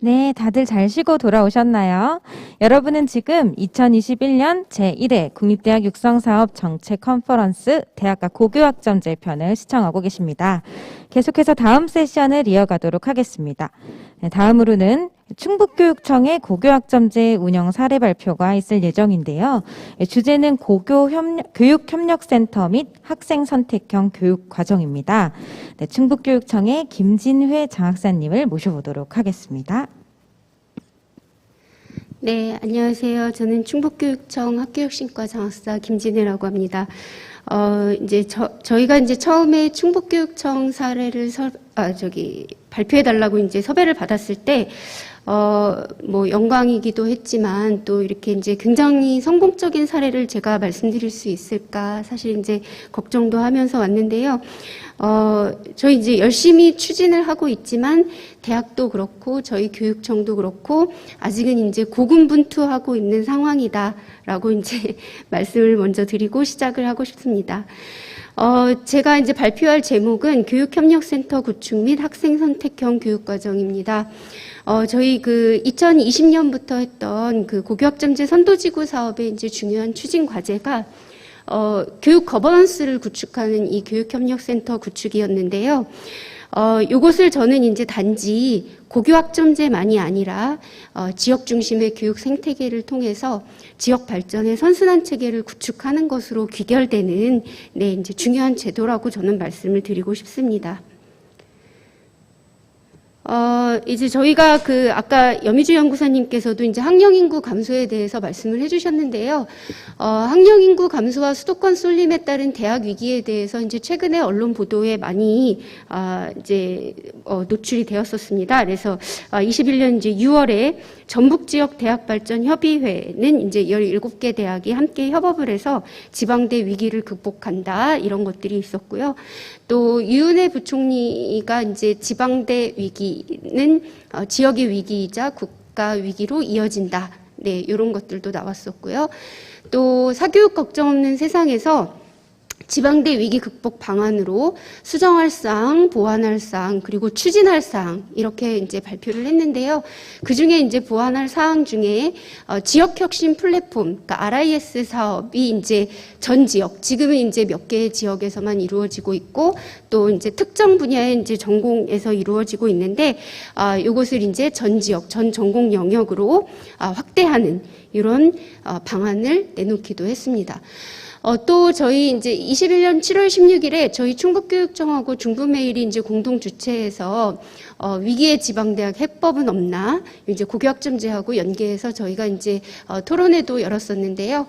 네, 다들 잘 쉬고 돌아오셨나요? 여러분은 지금 2021년 제1회 국립대학 육성사업 정책 컨퍼런스 대학가 고교학점제 편을 시청하고 계십니다. 계속해서 다음 세션을 이어가도록 하겠습니다. 네, 다음으로는 충북교육청의 고교학점제 운영 사례 발표가 있을 예정인데요. 주제는 교육협력센터 및 학생선택형 교육과정입니다. 네, 충북교육청의 김진회 장학사님을 모셔보도록 하겠습니다. 네, 안녕하세요. 저는 충북교육청 학교혁신과 장학사 김진혜라고 합니다. 저희가 이제 처음에 충북교육청 사례를 발표해달라고 이제 섭외를 받았을 때, 영광이기도 했지만 또 이렇게 이제 굉장히 성공적인 사례를 제가 말씀드릴 수 있을까 사실 이제 걱정도 하면서 왔는데요. 저희 이제 열심히 추진을 하고 있지만 대학도 그렇고 저희 교육청도 그렇고 아직은 이제 고군분투하고 있는 상황이다라고 이제 말씀을 먼저 드리고 시작을 하고 싶습니다. 제가 이제 발표할 제목은 교육협력센터 구축 및 학생선택형 교육과정입니다. 저희 2020년부터 했던 고교학점제 선도지구 사업의 이제 중요한 추진 과제가 교육 거버넌스를 구축하는 이 교육협력센터 구축이었는데요. 요것을 저는 이제 단지 고교학점제만이 아니라 지역 중심의 교육 생태계를 통해서 지역 발전의 선순환 체계를 구축하는 것으로 귀결되는 이제 중요한 제도라고 저는 말씀을 드리고 싶습니다. 이제 저희가 아까 염희주 연구사님께서도 이제 학령인구 감소에 대해서 말씀을 해주셨는데요. 학령인구 감소와 수도권 쏠림에 따른 대학 위기에 대해서 이제 최근에 언론 보도에 많이, 노출이 되었었습니다. 그래서, 21년 이제 6월에 전북지역 대학발전협의회는 이제 17개 대학이 함께 협업을 해서 지방대 위기를 극복한다, 이런 것들이 있었고요. 또 유은혜 부총리가 이제 지방대 위기는 지역의 위기이자 국가 위기로 이어진다. 네, 이런 것들도 나왔었고요. 또 사교육 걱정 없는 세상에서 지방대 위기 극복 방안으로 수정할 사항, 보완할 사항, 그리고 추진할 사항 이렇게 이제 발표를 했는데요. 그 중에 이제 보완할 사항 중에 지역 혁신 플랫폼, 그러니까 RIS 사업이 이제 전 지역, 지금은 이제 몇 개의 지역에서만 이루어지고 있고 또 이제 특정 분야의 이제 전공에서 이루어지고 있는데 이것을 이제 전 지역, 전 전공 영역으로 확대하는 이런 방안을 내놓기도 했습니다. 또 저희 이제 21년 7월 16일에 저희 충북교육청하고 중부메일이 이제 공동 주최해서 위기의 지방대학 해법은 없나 이제 고교학점제하고 연계해서 저희가 이제 토론회도 열었었는데요.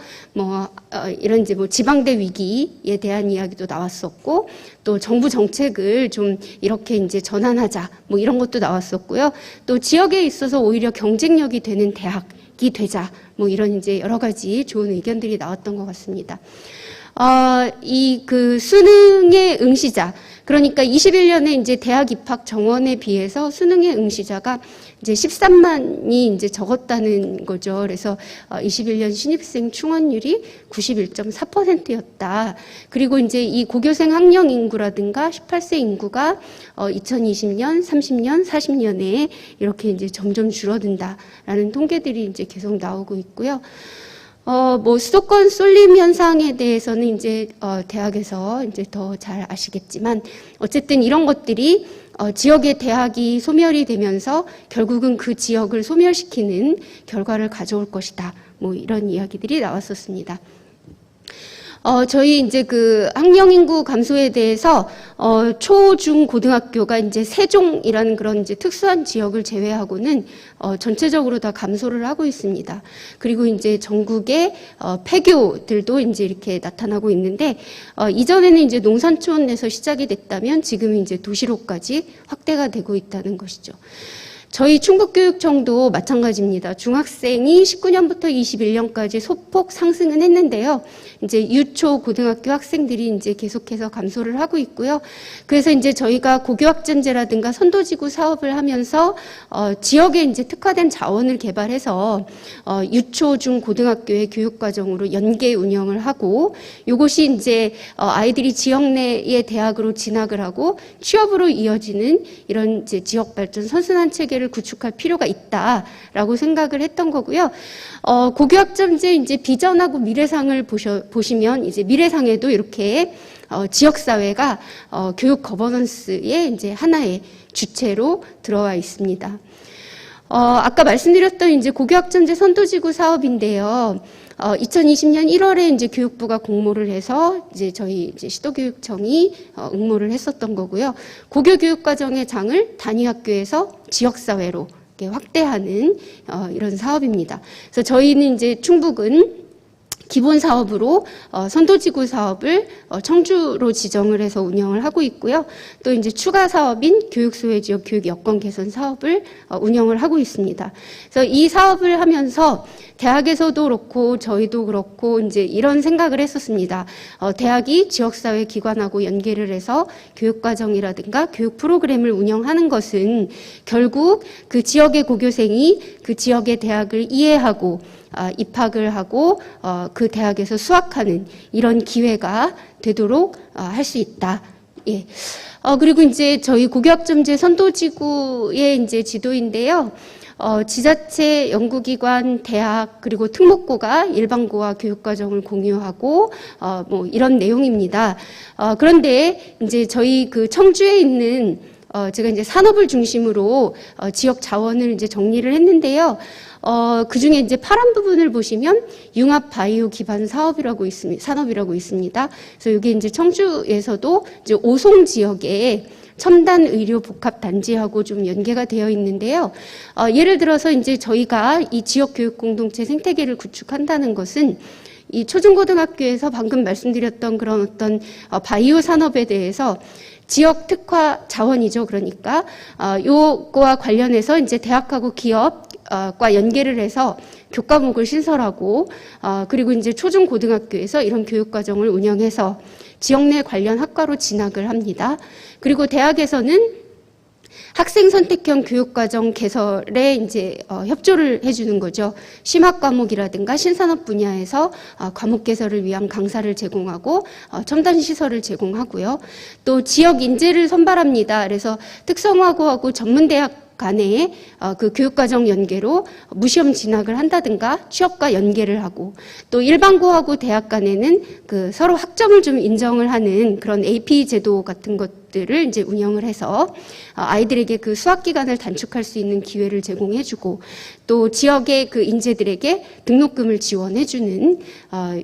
이런 이제 지방대 위기에 대한 이야기도 나왔었고 또 정부 정책을 좀 이렇게 이제 전환하자 이런 것도 나왔었고요. 또 지역에 있어서 오히려 경쟁력이 되는 대학이 되자 이런 이제 여러 가지 좋은 의견들이 나왔던 것 같습니다. 수능의 응시자, 그러니까 21년에 이제 대학 입학 정원에 비해서 수능의 응시자가 이제 13만이 이제 적었다는 거죠. 그래서 21년 신입생 충원율이 91.4%였다. 그리고 이제 이 고교생 학령 인구라든가 18세 인구가 2020년, 30년, 40년에 이렇게 이제 점점 줄어든다라는 통계들이 이제 계속 나오고 있고요. 수도권 쏠림 현상에 대해서는 이제, 대학에서 이제 더 잘 아시겠지만, 어쨌든 이런 것들이, 지역의 대학이 소멸이 되면서 결국은 그 지역을 소멸시키는 결과를 가져올 것이다. 이런 이야기들이 나왔었습니다. 저희 이제 학령 인구 감소에 대해서 초, 중, 고등학교가 이제 세종이라는 그런 이제 특수한 지역을 제외하고는 전체적으로 다 감소를 하고 있습니다. 그리고 이제 전국의 폐교들도 이제 이렇게 나타나고 있는데 이전에는 이제 농산촌에서 시작이 됐다면 지금은 이제 도시로까지 확대가 되고 있다는 것이죠. 저희 충북교육청도 마찬가지입니다. 중학생이 19년부터 21년까지 소폭 상승은 했는데요. 이제 유초 고등학교 학생들이 이제 계속해서 감소를 하고 있고요. 그래서 이제 저희가 고교학점제라든가 선도지구 사업을 하면서 지역에 이제 특화된 자원을 개발해서 유초 중 고등학교의 교육과정으로 연계 운영을 하고 이것이 이제 아이들이 지역 내의 대학으로 진학을 하고 취업으로 이어지는 이런 이제 지역 발전 선순환 체계를 생태계를 구축할 필요가 있다라고 생각을 했던 거고요. 고교학점제 이제 비전하고 미래상을 보시면 이제 미래상에도 이렇게 지역사회가 교육 거버넌스의 이제 하나의 주체로 들어와 있습니다. 아까 말씀드렸던 이제 고교학점제 선도지구 사업인데요. 2020년 1월에 이제 교육부가 공모를 해서 이제 저희 이제 시도교육청이 응모를 했었던 거고요. 고교교육과정의 장을 단위학교에서 지역사회로 이렇게 확대하는 이런 사업입니다. 그래서 저희는 이제 충북은 기본 사업으로 선도지구 사업을 청주로 지정을 해서 운영을 하고 있고요. 또 이제 추가 사업인 교육소외 지역 교육 여건 개선 사업을 운영을 하고 있습니다. 그래서 이 사업을 하면서 대학에서도 그렇고 저희도 그렇고 이제 이런 생각을 했었습니다. 대학이 지역사회 기관하고 연계를 해서 교육과정이라든가 교육 프로그램을 운영하는 것은 결국 그 지역의 고교생이 그 지역의 대학을 이해하고 입학을 하고 그 대학에서 수학하는 이런 기회가 되도록 할 수 있다. 예. 그리고 이제 저희 고교학점제 선도지구의 이제 지도인데요. 지자체, 연구기관, 대학 그리고 특목고가 일반고와 교육과정을 공유하고 뭐 이런 내용입니다. 그런데 이제 저희 그 청주에 있는 제가 이제 산업을 중심으로 지역 자원을 이제 정리를 했는데요. 그 중에 이제 파란 부분을 보시면 융합 바이오 기반 사업이라고 있습니다. 산업이라고 있습니다. 그래서 이게 이제 청주에서도 이제 오송 지역에 첨단 의료 복합 단지하고 좀 연계가 되어 있는데요. 예를 들어서 이제 저희가 이 지역 교육 공동체 생태계를 구축한다는 것은 이 초중고등학교에서 방금 말씀드렸던 그런 어떤 바이오 산업에 대해서 지역 특화 자원이죠. 그러니까 요거와 관련해서 이제 대학하고 기업과 연계를 해서 교과목을 신설하고 그리고 이제 초중고등학교에서 이런 교육과정을 운영해서 지역 내 관련 학과로 진학을 합니다. 그리고 대학에서는 학생 선택형 교육과정 개설에 이제 협조를 해주는 거죠. 심학 과목이라든가 신산업 분야에서 과목 개설을 위한 강사를 제공하고 첨단 시설을 제공하고요. 또 지역 인재를 선발합니다. 그래서 특성화고하고 전문대학 간에 그 교육과정 연계로 무시험 진학을 한다든가 취업과 연계를 하고 또 일반고하고 대학 간에는 그 서로 학점을 좀 인정을 하는 그런 AP 제도 같은 것들을 이제 운영을 해서 아이들에게 그 수학 기간을 단축할 수 있는 기회를 제공해주고 또 지역의 그 인재들에게 등록금을 지원해주는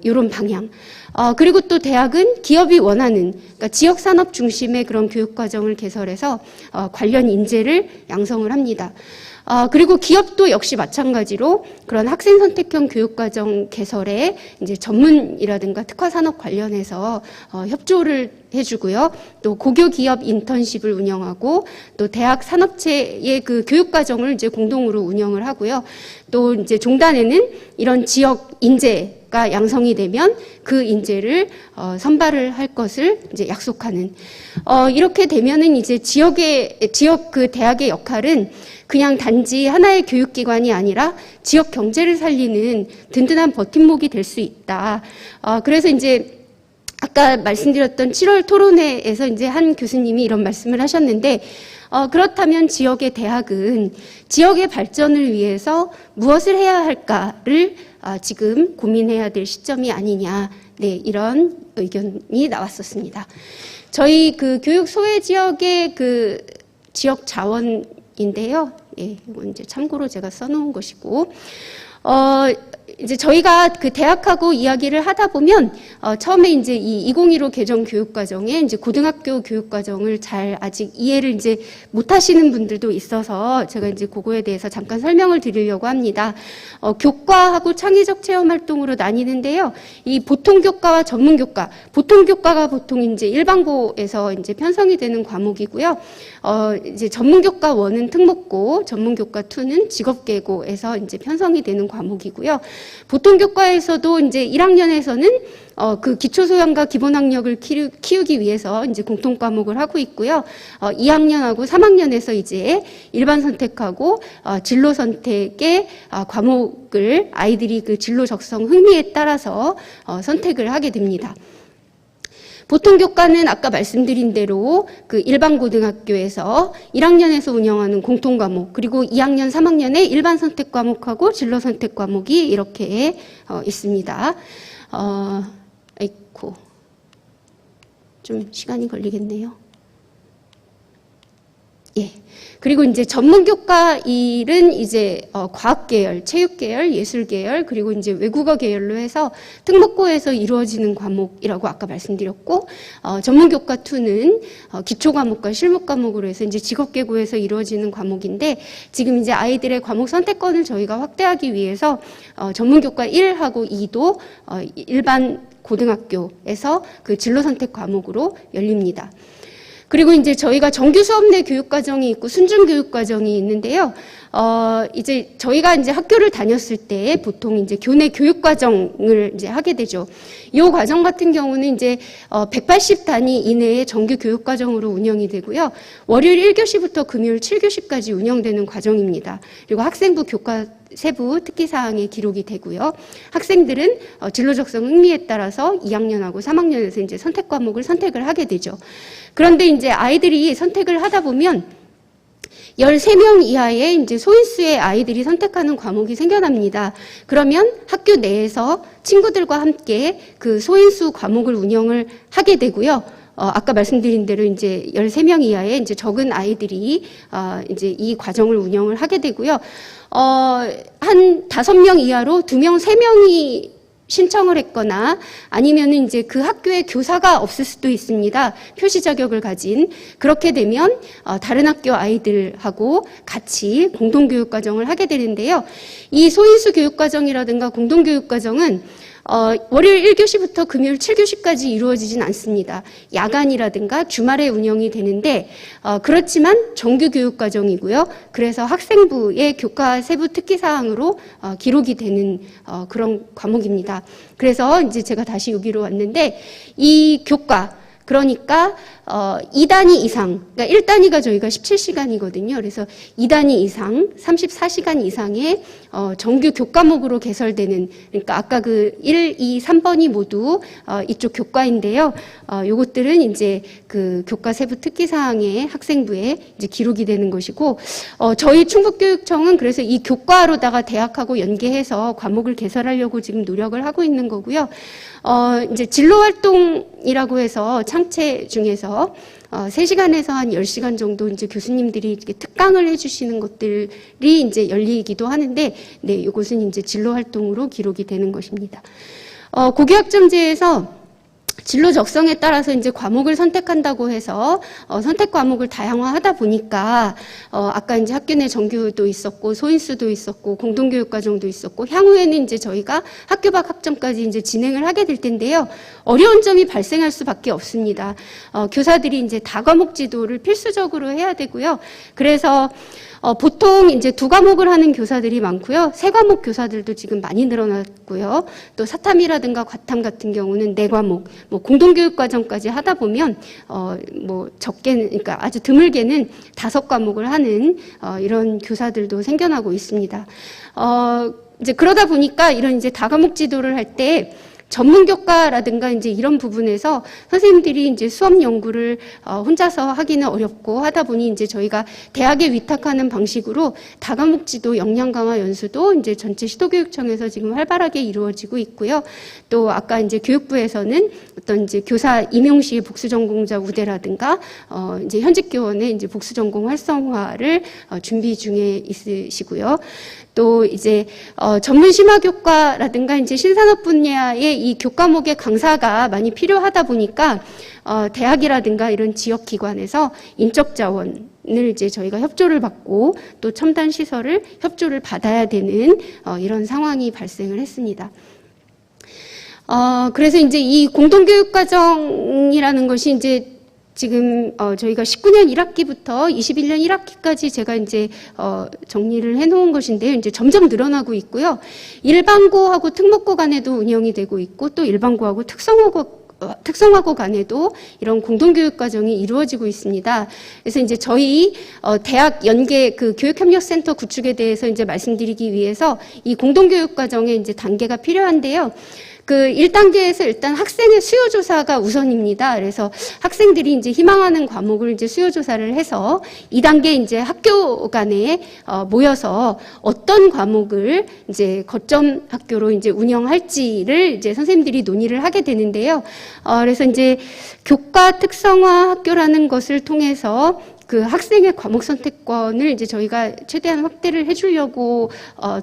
이런 방향. 그리고 또 대학은 기업이 원하는 그러니까 지역 산업 중심의 그런 교육 과정을 개설해서 관련 인재를 양성을 합니다. 그리고 기업도 역시 마찬가지로 그런 학생 선택형 교육과정 개설에 이제 전문이라든가 특화 산업 관련해서 협조를 해주고요. 또 고교 기업 인턴십을 운영하고 또 대학 산업체의 그 교육과정을 이제 공동으로 운영을 하고요. 또 이제 종단에는 이런 지역 인재가 양성이 되면 그 인재를 선발을 할 것을 이제 약속하는 이렇게 되면은 이제 지역 그 대학의 역할은 그냥 단지 하나의 교육기관이 아니라 지역 경제를 살리는 든든한 버팀목이 될 수 있다. 그래서 이제 아까 말씀드렸던 7월 토론회에서 이제 한 교수님이 이런 말씀을 하셨는데, 그렇다면 지역의 대학은 지역의 발전을 위해서 무엇을 해야 할까를 지금 고민해야 될 시점이 아니냐. 네, 이런 의견이 나왔었습니다. 저희 그 교육 소외 지역의 그 지역 자원인데요. 예, 이건 이제 참고로 제가 써놓은 것이고, 이제 저희가 그 대학하고 이야기를 하다 보면, 처음에 이제 이 2015 개정 교육과정에 이제 고등학교 교육과정을 잘 아직 이해를 이제 못 하시는 분들도 있어서 제가 이제 그거에 대해서 잠깐 설명을 드리려고 합니다. 교과하고 창의적 체험 활동으로 나뉘는데요. 이 보통 교과와 전문 교과, 보통 교과가 보통 이제 일반고에서 이제 편성이 되는 과목이고요. 이제 전문 교과 1은 특목고, 전문 교과 2는 직업계고에서 이제 편성이 되는 과목이고요. 보통 교과에서도 이제 1학년에서는 그 기초소양과 기본학력을 키우기 위해서 이제 공통 과목을 하고 있고요. 2학년하고 3학년에서 이제 일반 선택하고 진로 선택의 과목을 아이들이 그 진로 적성 흥미에 따라서 선택을 하게 됩니다. 보통 교과는 아까 말씀드린 대로 그 일반 고등학교에서 1학년에서 운영하는 공통 과목, 그리고 2학년, 3학년에 일반 선택 과목하고 진로 선택 과목이 이렇게 있습니다. 아이고, 좀 시간이 걸리겠네요. 예. 그리고 이제 전문 교과 1은 이제 과학 계열, 체육 계열, 예술 계열, 그리고 이제 외국어 계열로 해서 특목고에서 이루어지는 과목이라고 아까 말씀드렸고, 전문 교과 2는 기초 과목과 실무 과목으로 해서 이제 직업계고에서 이루어지는 과목인데, 지금 이제 아이들의 과목 선택권을 저희가 확대하기 위해서 전문 교과 1하고 2도 일반 고등학교에서 그 진로 선택 과목으로 열립니다. 그리고 이제 저희가 정규 수업 내 교육과정이 있고 순준 교육과정이 있는데요. 이제 저희가 이제 학교를 다녔을 때 보통 이제 교내 교육과정을 이제 하게 되죠. 이 과정 같은 경우는 이제 180단위 이내의 정규 교육과정으로 운영이 되고요. 월요일 1교시부터 금요일 7교시까지 운영되는 과정입니다. 그리고 학생부 교과 세부 특기사항에 기록이 되고요. 학생들은 진로 적성 흥미에 따라서 2학년하고 3학년에서 이제 선택 과목을 선택을 하게 되죠. 그런데 이제 아이들이 선택을 하다 보면 13명 이하의 이제 소인수의 아이들이 선택하는 과목이 생겨납니다. 그러면 학교 내에서 친구들과 함께 그 소인수 과목을 운영을 하게 되고요. 아까 말씀드린 대로 이제 13명 이하의 이제 적은 아이들이 이제 이 과정을 운영을 하게 되고요. 한 5명 이하로 2명, 3명이 신청을 했거나 아니면은 이제 그 학교에 교사가 없을 수도 있습니다. 표시 자격을 가진. 그렇게 되면 다른 학교 아이들하고 같이 공동교육과정을 하게 되는데요. 이 소인수 교육과정이라든가 공동교육과정은 월요일 1교시부터 금요일 7교시까지 이루어지진 않습니다. 야간이라든가 주말에 운영이 되는데 그렇지만 정규 교육과정이고요. 그래서 학생부의 교과 세부 특기사항으로 기록이 되는 그런 과목입니다. 그래서 이제 제가 다시 여기로 왔는데 이 교과 그러니까 2단위 이상, 그러니까 1단위가 저희가 17시간이거든요. 그래서 2단위 이상, 34시간 이상의 정규 교과목으로 개설되는, 그러니까 아까 그 1, 2, 3번이 모두 이쪽 교과인데요. 요것들은 이제 그 교과 세부 특기사항의 학생부에 이제 기록이 되는 것이고, 저희 충북교육청은 그래서 이 교과로다가 대학하고 연계해서 과목을 개설하려고 지금 노력을 하고 있는 거고요. 이제 진로활동이라고 해서 창체 중에서 3시간에서 한 10시간 정도 이제 교수님들이 이렇게 특강을 해주시는 것들이 이제 열리기도 하는데, 네, 이것은 이제 진로활동으로 기록이 되는 것입니다. 고교학점제에서 진로 적성에 따라서 이제 과목을 선택한다고 해서 선택 과목을 다양화하다 보니까 아까 이제 학교 내 정규도 있었고 소인수도 있었고 공동교육과정도 있었고 향후에는 이제 저희가 학교 밖 학점까지 이제 진행을 하게 될 텐데요. 어려운 점이 발생할 수밖에 없습니다. 교사들이 이제 다과목 지도를 필수적으로 해야 되고요. 그래서 보통 이제 2과목을 하는 교사들이 많고요. 3과목 교사들도 지금 많이 늘어났고요. 또 사탐이라든가 과탐 같은 경우는 4과목, 뭐 공동교육과정까지 하다 보면 뭐 적게는, 그러니까 아주 드물게는 5과목을 하는 이런 교사들도 생겨나고 있습니다. 이제 그러다 보니까 이런 이제 다과목 지도를 할 때 전문교과라든가 이제 이런 부분에서 선생님들이 이제 수업 연구를 혼자서 하기는 어렵고 하다 보니 이제 저희가 대학에 위탁하는 방식으로 다과목 지도 역량 강화 연수도 이제 전체 시도교육청에서 지금 활발하게 이루어지고 있고요. 또 아까 이제 교육부에서는 어떤 이제 교사 임용시의 복수전공자 우대라든가 이제 현직 교원의 이제 복수전공 활성화를 준비 중에 있으시고요. 또 이제 전문 심화교과라든가 이제 신산업 분야의 이 교과목의 강사가 많이 필요하다 보니까 대학이라든가 이런 지역 기관에서 인적 자원을 이제 저희가 협조를 받고 또 첨단 시설을 협조를 받아야 되는 이런 상황이 발생을 했습니다. 그래서 이제 이 공동교육과정이라는 것이 이제 지금 저희가 19년 1학기부터 21년 1학기까지 제가 이제 정리를 해놓은 것인데요. 이제 점점 늘어나고 있고요. 일반고하고 특목고 간에도 운영이 되고 있고 또 일반고하고 특성화고 간에도 이런 공동교육과정이 이루어지고 있습니다. 그래서 이제 저희 대학 연계 그 교육협력센터 구축에 대해서 이제 말씀드리기 위해서 이 공동교육과정의 이제 단계가 필요한데요. 그 1단계에서 일단 학생의 수요 조사가 우선입니다. 그래서 학생들이 이제 희망하는 과목을 이제 수요 조사를 해서 2단계 이제 학교 간에 모여서 어떤 과목을 이제 거점 학교로 이제 운영할지를 이제 선생님들이 논의를 하게 되는데요. 그래서 이제 교과 특성화 학교라는 것을 통해서 그 학생의 과목 선택권을 이제 저희가 최대한 확대를 해주려고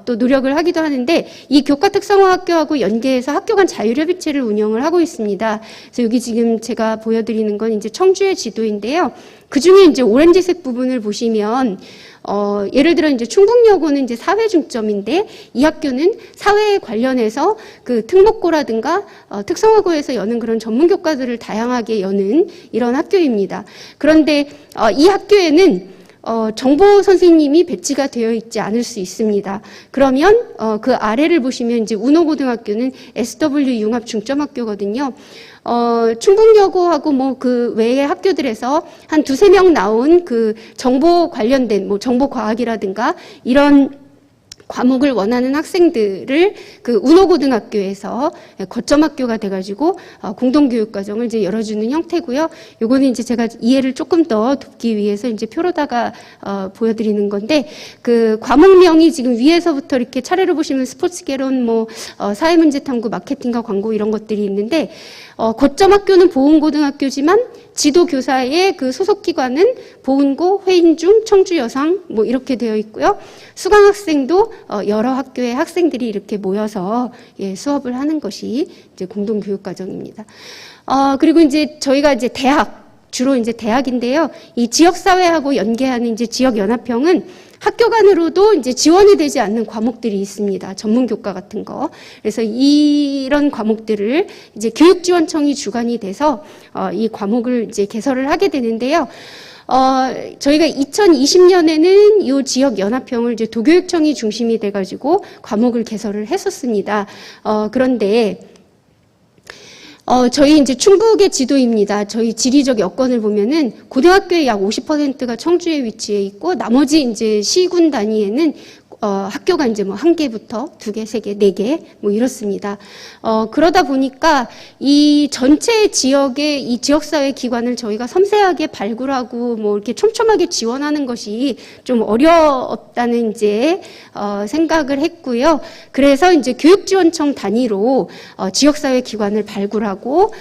또 노력을 하기도 하는데, 이 교과 특성화 학교하고 연계해서 학교 간 자율협의체를 운영을 하고 있습니다. 그래서 여기 지금 제가 보여드리는 건 이제 청주의 지도인데요. 그 중에 이제 오렌지색 부분을 보시면 예를 들어 이제 충북여고는 이제 사회 중점인데, 이 학교는 사회에 관련해서 그 특목고라든가 특성화고에서 여는 그런 전문 교과들을 다양하게 여는 이런 학교입니다. 그런데 이 학교에는 정보 선생님이 배치가 되어 있지 않을 수 있습니다. 그러면 그 아래를 보시면 이제 운호고등학교는 SW 융합 중점학교거든요. 충북여고하고 뭐 그 외의 학교들에서 한 2~3명 나온 그 정보 관련된 뭐 정보과학이라든가 이런 과목을 원하는 학생들을 그 운호고등학교에서 거점학교가 돼가지고 공동교육과정을 이제 열어주는 형태고요. 요거는 이제 제가 이해를 조금 더 돕기 위해서 이제 표로다가 보여드리는 건데, 그 과목명이 지금 위에서부터 이렇게 차례로 보시면 스포츠 개론, 뭐 사회문제 탐구, 마케팅과 광고 이런 것들이 있는데, 거점학교는 보은고등학교지만 지도교사의 그 소속기관은 보은고, 회인중, 청주여상 뭐 이렇게 되어 있고요. 수강학생도 여러 학교의 학생들이 이렇게 모여서 수업을 하는 것이 이제 공동교육과정입니다. 그리고 이제 저희가 이제 주로 이제 대학인데요. 이 지역사회하고 연계하는 이제 지역연합형은 학교 간으로도 이제 지원이 되지 않는 과목들이 있습니다. 전문교과 같은 거. 그래서 이런 과목들을 이제 교육지원청이 주관이 돼서 이 과목을 이제 개설을 하게 되는데요. 저희가 2020년에는 이 지역 연합형을 이제 도교육청이 중심이 돼가지고 과목을 개설을 했었습니다. 그런데 저희 이제 충북의 지도입니다. 저희 지리적 여건을 보면은 고등학교의 약 50%가 청주에 위치해 있고, 나머지 이제 시군 단위에는 학교가 이제 뭐 1개부터 2개, 3개, 4개 뭐 이렇습니다. 그러다 보니까 이 전체 지역의 이 지역사회 기관을 저희가 섬세하게 발굴하고 뭐 이렇게 촘촘하게 지원하는 것이 좀 어렵다는 이제 생각을 했고요. 그래서 이제 교육지원청 단위로 지역사회 기관을 발굴하고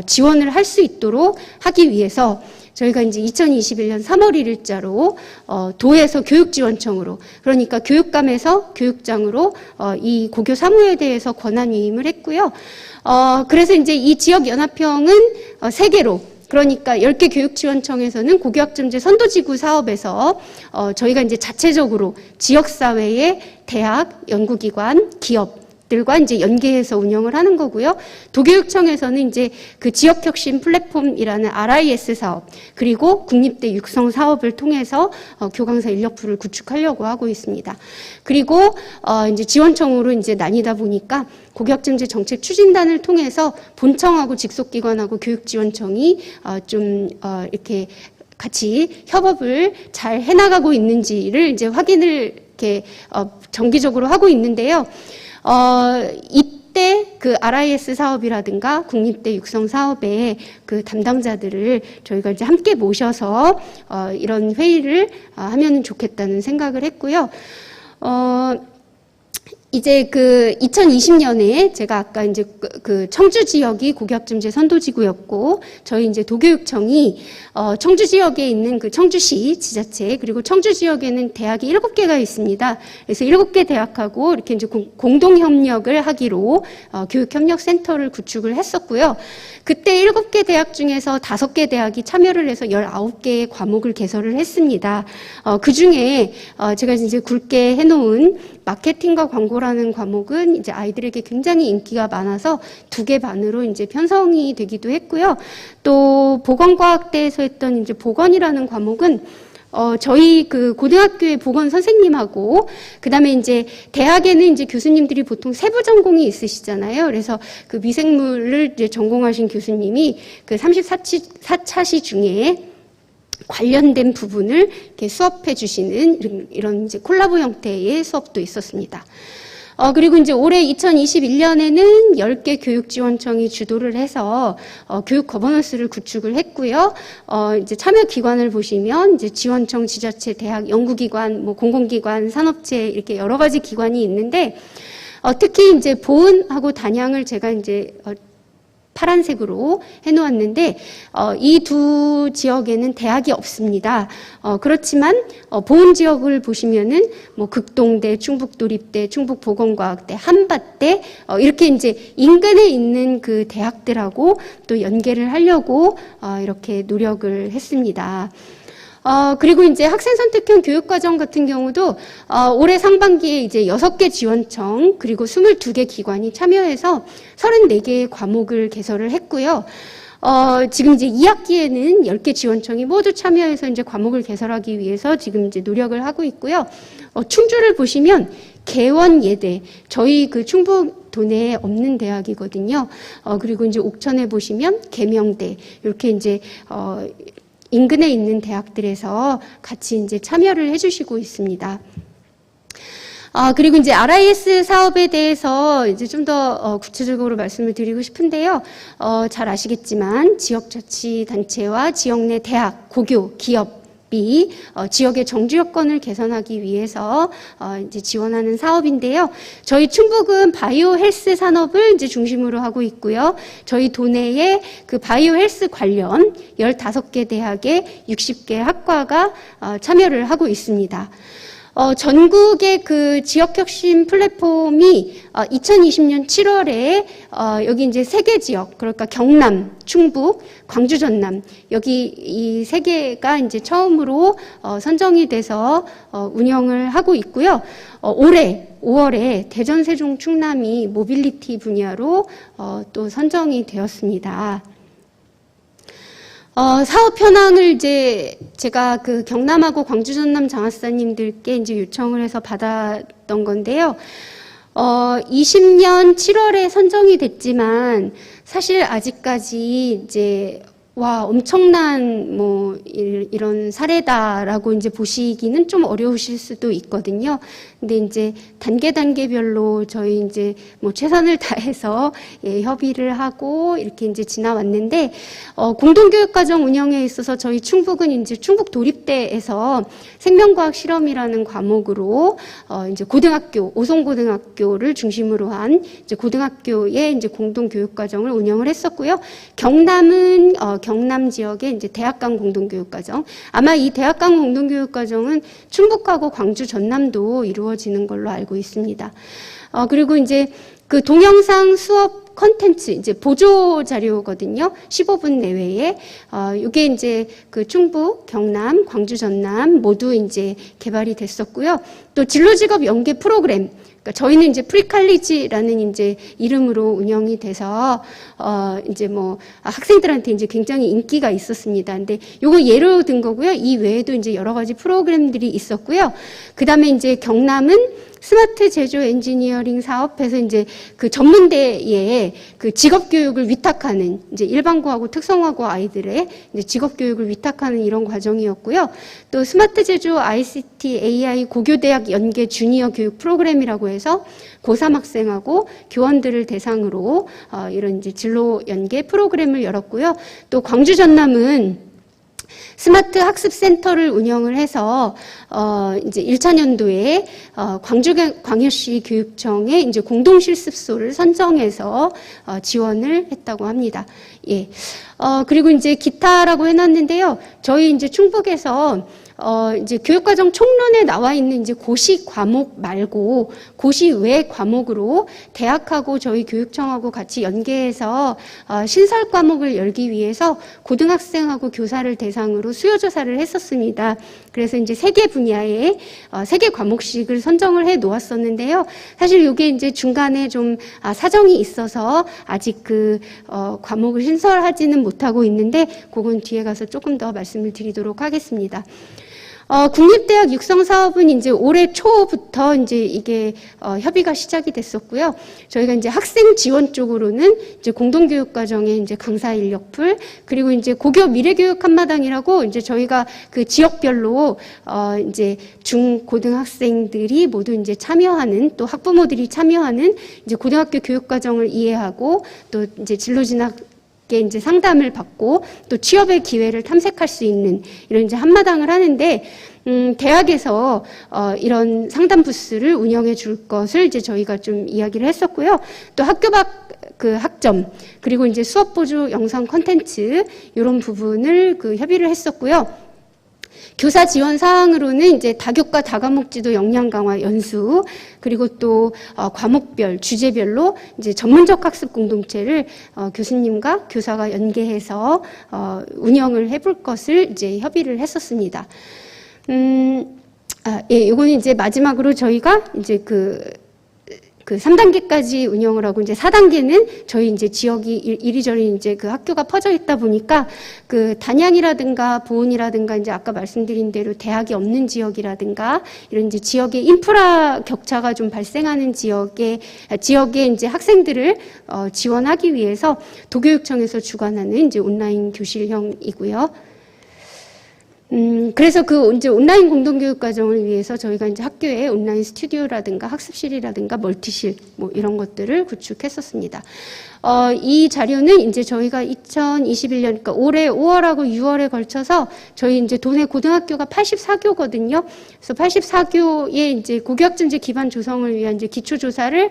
지원을 할 수 있도록 하기 위해서 저희가 이제 2021년 3월 1일자로 도에서 교육지원청으로, 그러니까 교육감에서 교육장으로 이 고교 사무에 대해서 권한위임을 했고요. 그래서 이제 이 지역연합형은 3개로, 그러니까 10개 교육지원청에서는 고교학점제 선도지구 사업에서 저희가 이제 자체적으로 지역사회의 대학, 연구기관, 기업 들과 이제 연계해서 운영을 하는 거고요. 도교육청에서는 이제 그 지역혁신 플랫폼이라는 RIS 사업, 그리고 국립대 육성 사업을 통해서 교강사 인력풀을 구축하려고 하고 있습니다. 그리고 이제 지원청으로 이제 나뉘다 보니까 고교학점제 정책 추진단을 통해서 본청하고 직속기관하고 교육지원청이 좀 이렇게 같이 협업을 잘 해나가고 있는지를 이제 확인을 이렇게 정기적으로 하고 있는데요. 이때 그 RIS 사업이라든가 국립대 육성 사업의 그 담당자들을 저희가 이제 함께 모셔서 이런 회의를 하면은 좋겠다는 생각을 했고요. 이제 그 2020년에 제가 아까 이제 그 청주 지역이 고교학점제 선도지구였고, 저희 이제 도교육청이 청주 지역에 있는 그 청주시 지자체, 그리고 청주 지역에는 대학이 7개가 있습니다. 그래서 7개 대학하고 이렇게 이제 공동 협력을 하기로 교육협력센터를 구축을 했었고요. 그때 7개 대학 중에서 5개 대학이 참여를 해서 19개의 과목을 개설을 했습니다. 그 중에 제가 이제 굵게 해놓은 마케팅과 광고라는 과목은 이제 아이들에게 굉장히 인기가 많아서 2개 반으로 이제 편성이 되기도 했고요. 또 보건과학대에서 했던 이제 보건이라는 과목은 저희 그 고등학교의 보건 선생님하고, 그 다음에 이제 대학에는 이제 교수님들이 보통 세부 전공이 있으시잖아요. 그래서 그 미생물을 이제 전공하신 교수님이 그 34차시 중에 관련된 부분을 이렇게 수업해 주시는 이런 이제 콜라보 형태의 수업도 있었습니다. 그리고 이제 올해 2021년에는 10개 교육지원청이 주도를 해서 교육 거버넌스를 구축을 했고요. 이제 참여 기관을 보시면 이제 지원청, 지자체, 대학, 연구기관, 뭐 공공기관, 산업체 이렇게 여러 가지 기관이 있는데 특히 이제 보은하고 단양을 제가 이제 파란색으로 해놓았는데 이 두 지역에는 대학이 없습니다. 그렇지만 보은 지역을 보시면은 뭐 극동대, 충북도립대, 충북보건과학대, 한밭대 이렇게 이제 인근에 있는 그 대학들하고 또 연계를 하려고 이렇게 노력을 했습니다. 그리고 이제 학생 선택형 교육과정 같은 경우도, 올해 상반기에 이제 6개 지원청, 그리고 22개 기관이 참여해서 34개의 과목을 개설을 했고요. 지금 이제 2학기에는 10개 지원청이 모두 참여해서 이제 과목을 개설하기 위해서 지금 이제 노력을 하고 있고요. 충주를 보시면 개원예대, 저희 그 충북 도내에 없는 대학이거든요. 그리고 이제 옥천에 보시면 계명대, 이렇게 이제, 인근에 있는 대학들에서 같이 이제 참여를 해주시고 있습니다. 그리고 이제 RIS 사업에 대해서 이제 좀 더 구체적으로 말씀을 드리고 싶은데요. 잘 아시겠지만 지역자치단체와 지역 내 대학, 고교, 기업이 지역의 정주 여건을 개선하기 위해서 이제 지원하는 사업인데요. 저희 충북은 바이오 헬스 산업을 이제 중심으로 하고 있고요. 저희 도내에 그 바이오 헬스 관련 15개 대학의 60개 학과가 참여를 하고 있습니다. 전국의 그 지역혁신 플랫폼이 2020년 7월에 여기 이제 3개 지역, 그러니까 경남, 충북, 광주, 전남, 여기 이 3개가 이제 처음으로 선정이 돼서 운영을 하고 있고요. 올해 5월에 대전, 세종, 충남이 모빌리티 분야로 또 선정이 되었습니다. 사업 현황을 이제 제가 그 경남하고 광주, 전남 장학사님들께 이제 요청을 해서 받았던 건데요. 20년 7월에 선정이 됐지만 사실 아직까지 이제 엄청난 뭐 이런 사례다라고 이제 보시기는 좀 어려우실 수도 있거든요. 근데 이제 단계별로 저희 이제 뭐 최선을 다해서 협의를 하고 이렇게 이제 지나왔는데, 공동교육과정 운영에 있어서 저희 충북은 이제 충북도립대에서 생명과학 실험이라는 과목으로 이제 고등학교, 오송고등학교를 중심으로 한 이제 고등학교의 이제 공동교육과정을 운영을 했었고요. 경남은 경남 지역의 이제 대학 간 공동교육과정, 아마 이 대학 간 공동교육과정은 충북하고 광주, 전남도 이루어지는 걸로 알고 있습니다. 그리고 이제 그 동영상 수업 컨텐츠, 이제 보조 자료거든요. 15분 내외에. 이게 이제 그 충북, 경남, 광주, 전남 모두 이제 개발이 됐었고요. 또 진로직업 연계 프로그램, 그러니까 저희는 이제 프리칼리지라는 이제 이름으로 운영이 돼서 이제 뭐 학생들한테 이제 굉장히 인기가 있었습니다. 근데 요거 예로 든 거고요. 이 외에도 이제 여러 가지 프로그램들이 있었고요. 그다음에 이제 경남은 스마트 제조 엔지니어링 사업에서 이제 그 전문대에 그 직업 교육을 위탁하는, 이제 일반고하고 특성화고 아이들의 이제 직업 교육을 위탁하는 이런 과정이었고요. 또 스마트 제조 ICT AI 고교대학 연계 주니어 교육 프로그램이라고 해서 고3 학생하고 교원들을 대상으로 이런 이제 진로 연계 프로그램을 열었고요. 또 광주, 전남은 스마트 학습센터를 운영을 해서 이제 1차 년도에 광주광역시 교육청에 이제 공동실습소를 선정해서 지원을 했다고 합니다. 예. 그리고 이제 기타라고 해놨는데요. 저희 이제 충북에서 이제 교육과정 총론에 나와 있는 이제 고시 과목 말고 고시 외 과목으로 대학하고 저희 교육청하고 같이 연계해서 신설 과목을 열기 위해서 고등학생하고 교사를 대상으로 수요조사를 했었습니다. 그래서 이제 3개 분야에 3개 과목씩을 선정을 해 놓았었는데요. 사실 이게 이제 중간에 좀 사정이 있어서 아직 그 과목을 신설하지는 못하고 있는데 그건 뒤에 가서 조금 더 말씀을 드리도록 하겠습니다. 국립대학 육성 사업은 이제 올해 초부터 이제 이게 협의가 시작이 됐었고요. 저희가 이제 학생 지원 쪽으로는 이제 공동교육과정의 이제 강사 인력풀, 그리고 이제 고교 미래교육 한마당이라고 이제 저희가 그 지역별로 이제 중 고등학생들이 모두 이제 참여하는, 또 학부모들이 참여하는 이제 고등학교 교육과정을 이해하고 또 이제 진로 진학 이제 상담을 받고 또 취업의 기회를 탐색할 수 있는 이런 이제 한마당을 하는데, 대학에서 이런 상담 부스를 운영해 줄 것을 이제 저희가 좀 이야기를 했었고요. 또 학교 밖 그 학점, 그리고 이제 수업 보조 영상 콘텐츠 이런 부분을 그 협의를 했었고요. 교사 지원 사항으로는 이제 다교과 다과목 지도 역량 강화 연수, 그리고 또 과목별, 주제별로 이제 전문적 학습 공동체를 교수님과 교사가 연계해서 운영을 해볼 것을 이제 협의를 했었습니다. 예, 요거는 이제 마지막으로 저희가 이제 그 3단계까지 운영을 하고, 이제 4단계는 저희 이제 지역이 이리저리 이제 그 학교가 퍼져 있다 보니까 그 단양이라든가 보은이라든가 이제 아까 말씀드린 대로 대학이 없는 지역이라든가 이런 이제 지역의 인프라 격차가 좀 발생하는 지역에 이제 학생들을 지원하기 위해서 도교육청에서 주관하는 이제 온라인 교실형이고요. 그래서 그 이제 온라인 공동교육 과정을 위해서 저희가 이제 학교에 온라인 스튜디오라든가 학습실이라든가 멀티실 뭐 이런 것들을 구축했었습니다. 이 자료는 이제 저희가 2021년, 그러니까 올해 5월하고 6월에 걸쳐서 저희 이제 도내 고등학교가 84교거든요. 그래서 84교의 이제 고교학점제 기반 조성을 위한 이제 기초조사를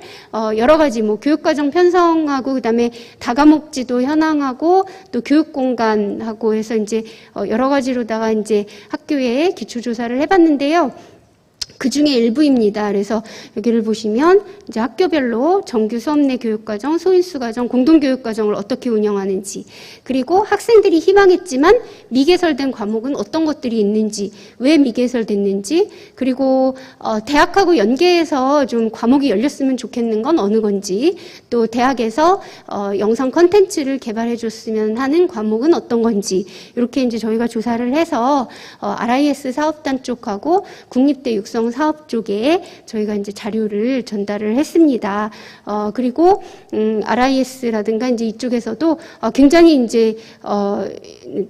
여러 가지 뭐 교육과정 편성하고 그다음에 다과목 지도 현황하고 또 교육공간하고 해서 이제 여러 가지로다가 이제 학교에 기초조사를 해봤는데요. 그 중에 일부입니다. 그래서 여기를 보시면 이제 학교별로 정규 수업 내 교육과정, 소인수과정, 공동교육과정을 어떻게 운영하는지, 그리고 학생들이 희망했지만 미개설된 과목은 어떤 것들이 있는지, 왜 미개설됐는지, 그리고 대학하고 연계해서 좀 과목이 열렸으면 좋겠는 건 어느 건지, 또 대학에서 영상 콘텐츠를 개발해 줬으면 하는 과목은 어떤 건지, 이렇게 이제 저희가 조사를 해서 RIS 사업단 쪽하고 국립대 육성 사업 쪽에 저희가 이제 자료를 전달을 했습니다. 그리고 RIS라든가 이제 이쪽에서도 굉장히 이제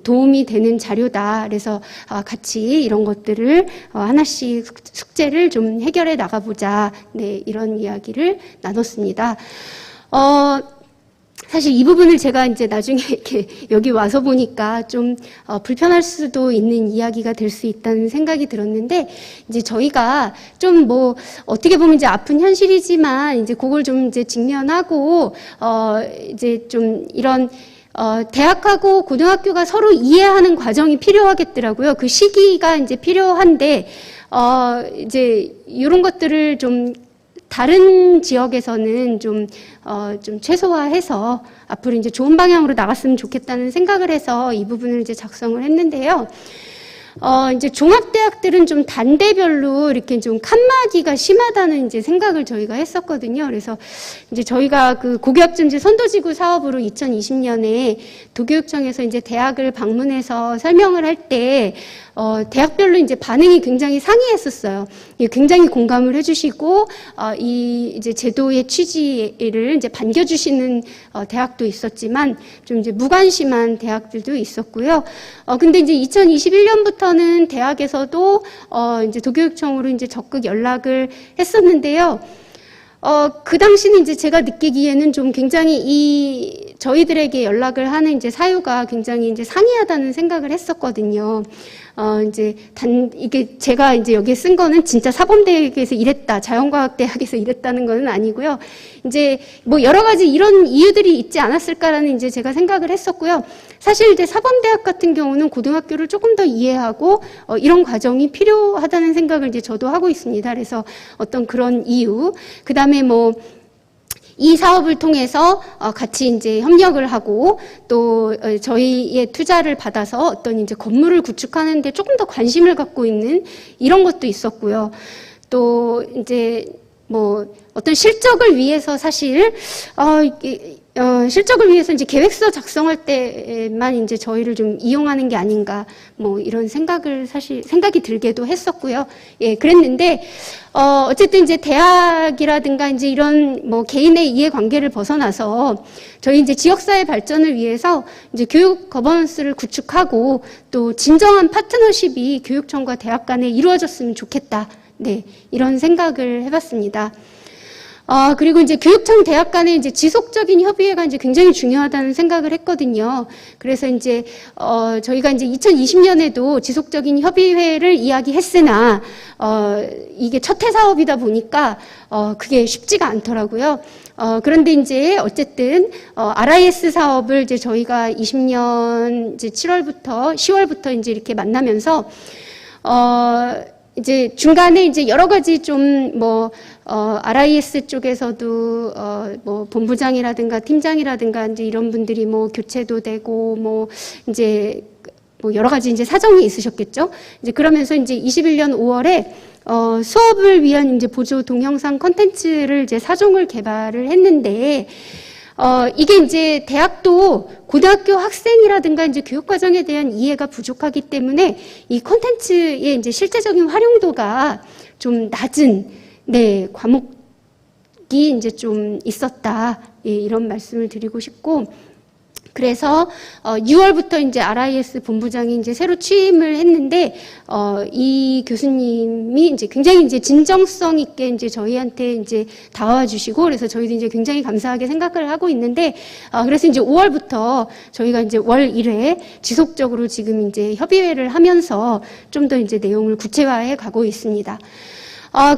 도움이 되는 자료다. 그래서 같이 이런 것들을 하나씩 숙제를 좀 해결해 나가보자. 네, 이런 이야기를 나눴습니다. 사실 이 부분을 제가 이제 나중에 이렇게 여기 와서 보니까 좀 불편할 수도 있는 이야기가 될 수 있다는 생각이 들었는데, 이제 저희가 좀 뭐 어떻게 보면 이제 아픈 현실이지만 이제 그걸 좀 이제 직면하고 이제 좀 이런 대학하고 고등학교가 서로 이해하는 과정이 필요하겠더라고요. 그 시기가 이제 필요한데 이제 이런 것들을 좀 다른 지역에서는 좀 최소화해서 앞으로 이제 좋은 방향으로 나갔으면 좋겠다는 생각을 해서 이 부분을 이제 작성을 했는데요. 이제 종합대학들은 좀 단대별로 이렇게 좀 칸막이가 심하다는 이제 생각을 저희가 했었거든요. 그래서 이제 저희가 그 고교학점제 선도지구 사업으로 2020년에 도교육청에서 이제 대학을 방문해서 설명을 할 때 대학별로 이제 반응이 굉장히 상이했었어요. 굉장히 공감을 해주시고 이 이제 제도의 취지를 이제 반겨주시는 대학도 있었지만 좀 이제 무관심한 대학들도 있었고요. 근데 이제 2021년부터는 대학에서도 이제 도교육청으로 이제 적극 연락을 했었는데요. 그 당시는 이제 제가 느끼기에는 좀 굉장히 저희들에게 연락을 하는 이제 사유가 굉장히 이제 상이하다는 생각을 했었거든요. 이제 이게 제가 이제 여기에 쓴 거는 진짜 사범대학에서 일했다, 자연과학대학에서 일했다는 거는 아니고요. 이제 뭐 여러 가지 이런 이유들이 있지 않았을까라는 이제 제가 생각을 했었고요. 사실 이제 사범대학 같은 경우는 고등학교를 조금 더 이해하고 이런 과정이 필요하다는 생각을 이제 저도 하고 있습니다. 그래서 어떤 그런 이유, 그 다음에 뭐 이 사업을 통해서 같이 이제 협력을 하고 또 저희의 투자를 받아서 어떤 이제 건물을 구축하는데 조금 더 관심을 갖고 있는 이런 것도 있었고요. 또 이제 뭐 어떤 실적을 위해서 사실 실적을 위해서 이제 계획서 작성할 때만 이제 저희를 좀 이용하는 게 아닌가, 뭐 이런 생각이 들게도 했었고요. 예, 그랬는데, 어쨌든 이제 대학이라든가 이제 이런 뭐 개인의 이해관계를 벗어나서 저희 이제 지역사회 발전을 위해서 이제 교육 거버넌스를 구축하고 또 진정한 파트너십이 교육청과 대학 간에 이루어졌으면 좋겠다. 네, 이런 생각을 해봤습니다. 그리고 이제 교육청 대학 간의 이제 지속적인 협의회가 이제 굉장히 중요하다는 생각을 했거든요. 그래서 이제, 저희가 이제 2020년에도 지속적인 협의회를 이야기했으나, 이게 첫 해 사업이다 보니까, 그게 쉽지가 않더라고요. 그런데 이제 어쨌든, RIS 사업을 이제 저희가 20년 이제 10월부터 이제 이렇게 만나면서, 이제 중간에 이제 여러 가지 RIS 쪽에서도, 뭐, 본부장이라든가 팀장이라든가 이제 이런 분들이 뭐 교체도 되고, 이제, 여러 가지 이제 사정이 있으셨겠죠? 이제 그러면서 이제 21년 5월에, 수업을 위한 이제 보조 동영상 컨텐츠를 이제 사종을 개발을 했는데, 이게 이제 대학도 고등학교 학생이라든가 이제 교육과정에 대한 이해가 부족하기 때문에 이 콘텐츠의 이제 실제적인 활용도가 좀 낮은, 네, 과목이 이제 좀 있었다. 예, 이런 말씀을 드리고 싶고, 그래서 6월부터 이제 RIS 본부장이 이제 새로 취임을 했는데 이 교수님이 이제 굉장히 이제 진정성 있게 이제 저희한테 이제 다가와 주시고 그래서 저희도 이제 굉장히 감사하게 생각을 하고 있는데 그래서 이제 5월부터 저희가 이제 월 1회 지속적으로 지금 이제 협의회를 하면서 좀 더 이제 내용을 구체화해 가고 있습니다.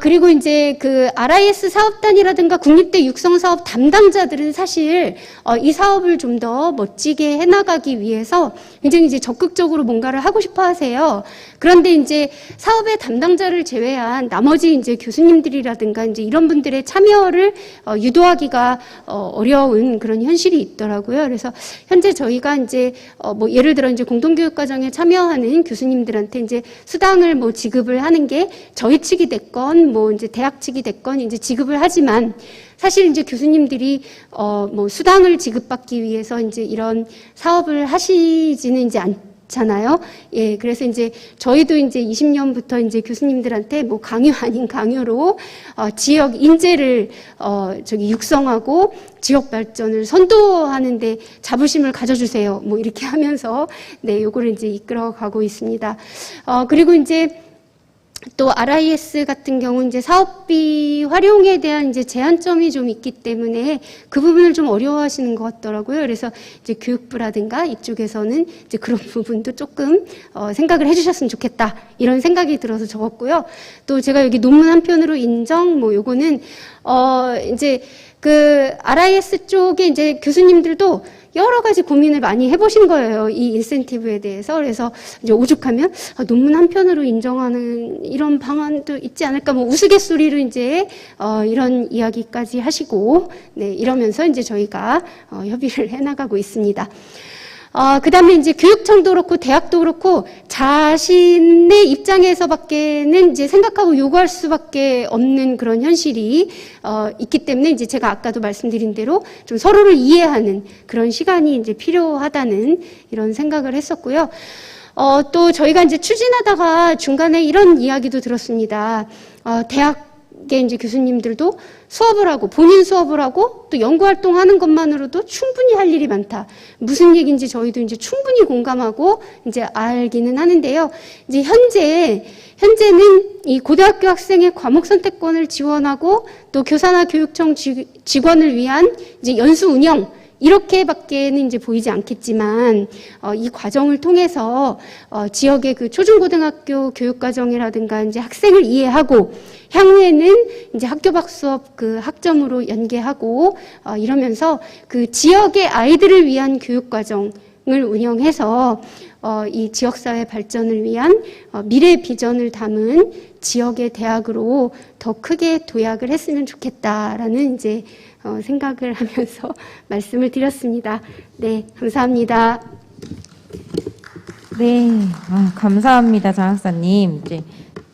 그리고 이제 그 RIS 사업단이라든가 국립대 육성사업 담당자들은 사실, 이 사업을 좀 더 멋지게 해나가기 위해서 굉장히 이제 적극적으로 뭔가를 하고 싶어 하세요. 그런데 이제 사업의 담당자를 제외한 나머지 이제 교수님들이라든가 이제 이런 분들의 참여를 유도하기가 어려운 그런 현실이 있더라고요. 그래서 현재 저희가 이제 뭐 예를 들어 이제 공동교육과정에 참여하는 교수님들한테 이제 수당을 뭐 지급을 하는 게 저희 측이 됐건 뭐 이제 대학 측이 됐건 이제 지급을 하지만 사실 이제 교수님들이 뭐 수당을 지급받기 위해서 이제 이런 사업을 하시지는 이제 않잖아요. 예, 그래서 이제 저희도 이제 20년부터 이제 교수님들한테 뭐 강요 아닌 강요로 지역 인재를 육성하고 지역 발전을 선도하는데 자부심을 가져주세요. 뭐 이렇게 하면서 네, 요거를 이제 이끌어가고 있습니다. 그리고 이제 또 RIS 같은 경우 이제 사업비 활용에 대한 이제 제한점이 좀 있기 때문에 그 부분을 좀 어려워하시는 것 같더라고요. 그래서 이제 교육부라든가 이쪽에서는 이제 그런 부분도 조금 생각을 해주셨으면 좋겠다 이런 생각이 들어서 적었고요. 또 제가 여기 논문 한 편으로 인정 뭐 요거는 이제 그 RIS 쪽에 이제 교수님들도 여러 가지 고민을 많이 해보신 거예요. 이 인센티브에 대해서. 그래서 이제 오죽하면 논문 한 편으로 인정하는 이런 방안도 있지 않을까. 뭐 우스갯소리로 이제 이런 이야기까지 하시고 네, 이러면서 이제 저희가 협의를 해나가고 있습니다. 그 다음에 이제 교육청도 그렇고 대학도 그렇고 자신의 입장에서밖에는 이제 생각하고 요구할 수밖에 없는 그런 현실이 있기 때문에 이제 제가 아까도 말씀드린 대로 좀 서로를 이해하는 그런 시간이 이제 필요하다는 이런 생각을 했었고요. 또 저희가 이제 추진하다가 중간에 이런 이야기도 들었습니다. 대학의 이제 교수님들도 수업을 하고 본인 수업을 하고 또 연구 활동하는 것만으로도 충분히 할 일이 많다. 무슨 얘기인지 저희도 이제 충분히 공감하고 이제 알기는 하는데요. 이제 현재는 이 고등학교 학생의 과목 선택권을 지원하고 또 교사나 교육청 직원을 위한 이제 연수 운영 이렇게밖에는 이제 보이지 않겠지만 이 과정을 통해서 지역의 그 초중고등학교 교육과정이라든가 이제 학생을 이해하고 향후에는 이제 학교 밖 수업 그 학점으로 연계하고 이러면서 그 지역의 아이들을 위한 교육과정을 운영해서 이 지역사회 발전을 위한 미래 비전을 담은 지역의 대학으로 더 크게 도약을 했으면 좋겠다라는 이제 생각을 하면서 말씀을 드렸습니다. 네, 감사합니다. 네, 감사합니다, 장 학사님. 이제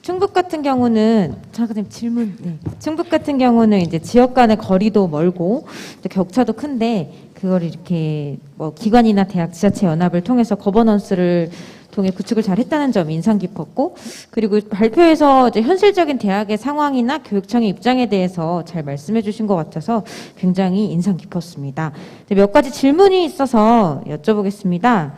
충북 같은 경우는 잠깐 질문. 네. 충북 같은 경우는 이제 지역 간의 거리도 멀고 또 격차도 큰데 그걸 이렇게 뭐 기관이나 대학 지자체 연합을 통해서 거버넌스를 통해 구축을 잘 했다는 점이 인상 깊었고, 그리고 발표에서 이제 현실적인 대학의 상황이나 교육청의 입장에 대해서 잘 말씀해 주신 것 같아서 굉장히 인상 깊었습니다. 몇 가지 질문이 있어서 여쭤보겠습니다.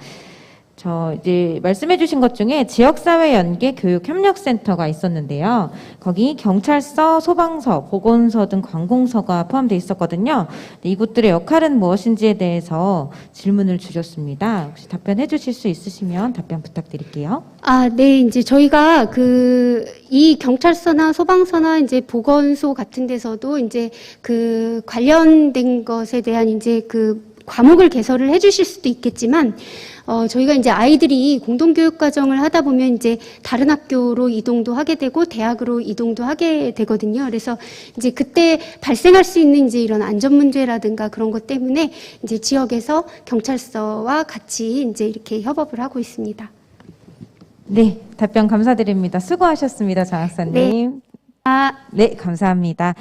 저 이제 말씀해 주신 것 중에 지역사회 연계 교육협력센터가 있었는데요. 거기 경찰서, 소방서, 보건소 등 관공서가 포함되어 있었거든요. 이곳들의 역할은 무엇인지에 대해서 질문을 주셨습니다. 혹시 답변해 주실 수 있으시면 답변 부탁드릴게요. 네, 이제 저희가 이 경찰서나 소방서나 이제 보건소 같은 데서도 이제 그 관련된 것에 대한 이제 그 과목을 개설을 해주실 수도 있겠지만, 저희가 이제 아이들이 공동교육과정을 하다 보면 이제 다른 학교로 이동도 하게 되고 대학으로 이동도 하게 되거든요. 그래서 이제 그때 발생할 수 있는 이제 이런 안전 문제라든가 그런 것 때문에 이제 지역에서 경찰서와 같이 이제 이렇게 협업을 하고 있습니다. 네, 답변 감사드립니다. 수고하셨습니다, 장학사님. 네. 네, 감사합니다.